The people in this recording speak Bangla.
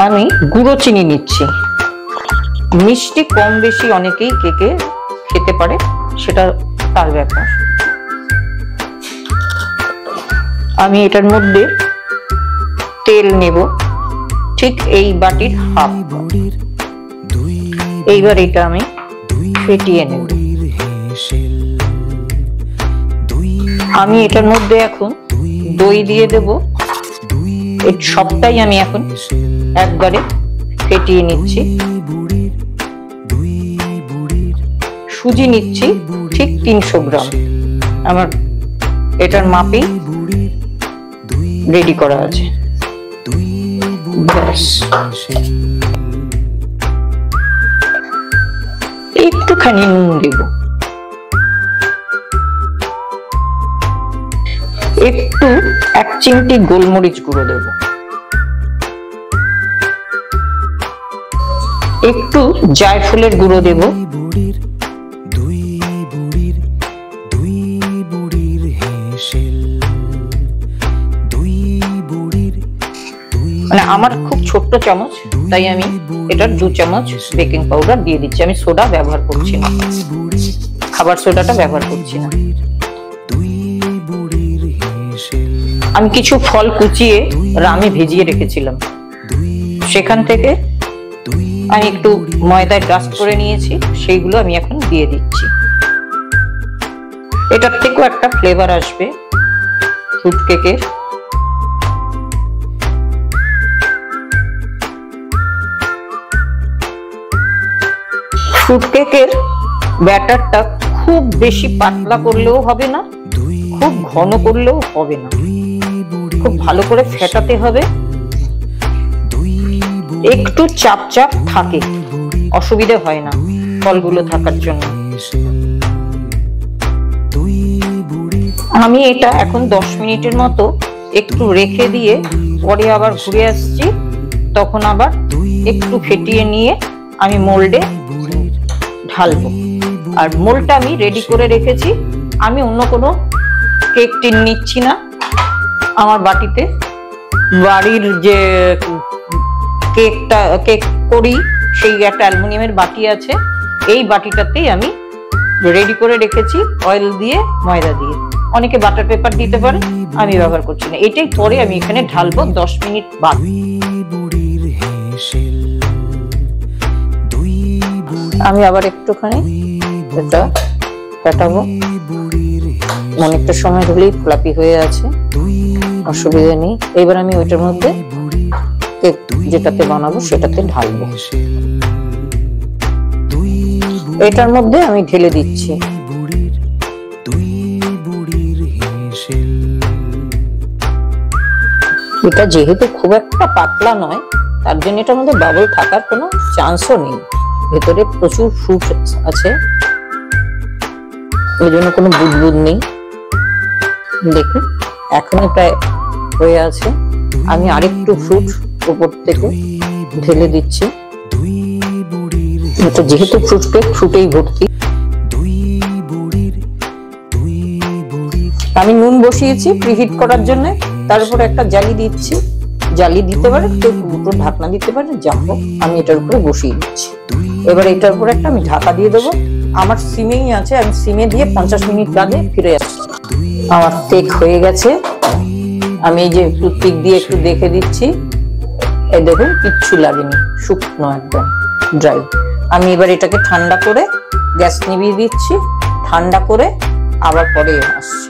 আমি গুঁড়ো চিনি নিচ্ছি। মিষ্টি কম বেশি অনেকেই কেকে খেতে পারে, সেটা তার ব্যাপার। আমি এটার মধ্যে তেল নেব, ঠিক এই বাটির হাফ। এইবার এটা আমি ফেটিয়ে নেব। আমি এটার মধ্যে এখন দই দিয়ে দেব। এই সবটাই আমি এখন একবারে ফেটিয়ে নিচ্ছি। সুজি নিচ্ছি ঠিক 300 গ্রাম। আমার এটার মাপেই রেডি করা আছে। একটুখানি নুন দেব, একটু 1 চিমটি গোলমরিচ গুঁড়ো দেব, একটু জায়ফলের গুঁড়ো দেব, মানে আমার খুব ছোট্ট চামচ, তাই আমি এটার 2 চামচ বেকিং পাউডার দিয়ে দিচ্ছি। আমি সোডা ব্যবহার করছি না, খাবার সোডাটা ব্যবহার করছি না। আমি কিছু ফল কুচিয়ে রামে ভিজিয়ে রেখেছিলাম, সেখান থেকে আমি একটু ময়দায় ডাস্ট করে নিয়েছি, সেইগুলো আমি এখন দিয়ে দিচ্ছি। এটার থেকেও একটা ফ্লেভার আসবে ফ্রুট কেকের। ফ্রুট কেকের ব্যাটারটা খুব বেশি পাতলা করলেও হবে না, খুব ঘন করলেও হবে না, খুব ভালো করে ফেটাতে হবে। একটু চাপ চাপ থাকে, অসুবিধা হয় না ফলগুলো থাকার জন্য। আমি এটা এখন 10 মিনিটের মতো একটু রেখে দিয়ে পরে আবার ঘুরে আসছি, তখন আবার একটু ফেটিয়ে নিয়ে আমি মোল্ডে ঢালবো। আর মোল্ডটা আমি রেডি করে রেখেছি। আমি অন্য কোনো কেক টিন নিচ্ছি না। আমার বাটিতে বাড়ির যে কেক করি সেই একটা অ্যালুমিনিয়ামের বাটি আছে, এই বাটিটাতেই আমি রেডি করে রেখেছি অয়েল দিয়ে, ময়দা দিয়ে। অনেকে বাটার পেপার দিতে পারে, আমি ব্যবহার করছি না। এটাই পরে আমি এখানে ঢালবো 10 মিনিট বাদ। আমি আবার একটুখানি এটা ফেটাবো। অনেকটা সময় ধরেই ফ্লাপি হয়ে আছে, অসুবিধা নেই। এবার আমি ওইটার মধ্যে কেক যেটাতে বানাবো সেটাতে ঢালবো। এটার মধ্যে আমি ঢেলে দিচ্ছি। এটা যেহেতু খুব একটা পাতলা নয়, তার জন্য এটার মধ্যে বাবল থাকার কোনো চান্সও নেই। ভেতরে প্রচুর ফ্রুট আছে, ওই জন্য কোনো বুদবুদ নেই। দেখুন এখনো প্রায় হয়ে আছে। আমি আরেকটু ফ্রুট উপর থেকে ঢেলে দিচ্ছি। এটা যেহেতু ফ্রুট কেক, ফ্রুটেই ভর্তি। আমি নুন বসিয়েছি প্রিহিট করার জন্য, তার উপরে একটা জালি দিচ্ছি। জালি দিতে পারে, কেউ দুটো ঢাকনা দিতে পারে, যাবো আমি এটার উপরে বসিয়ে দিচ্ছি। এবার এটার উপরে একটা আমি ঢাকা দিয়ে দেবো। আমার সিমেই আছে, আমি সিমে দিয়ে 50 মিনিট বাদে ফিরে আসছি। আমার কেক হয়ে গেছে। আমি এই যে টুথপিক দিয়ে একটু দেখে দিচ্ছি, এই দেখুন কিচ্ছু লাগেনি, শুকনো একদম ড্রাই। আমি এবার এটাকে ঠান্ডা করে গ্যাস নিভিয়ে দিচ্ছি, ঠান্ডা করে আবার পরে আসছি।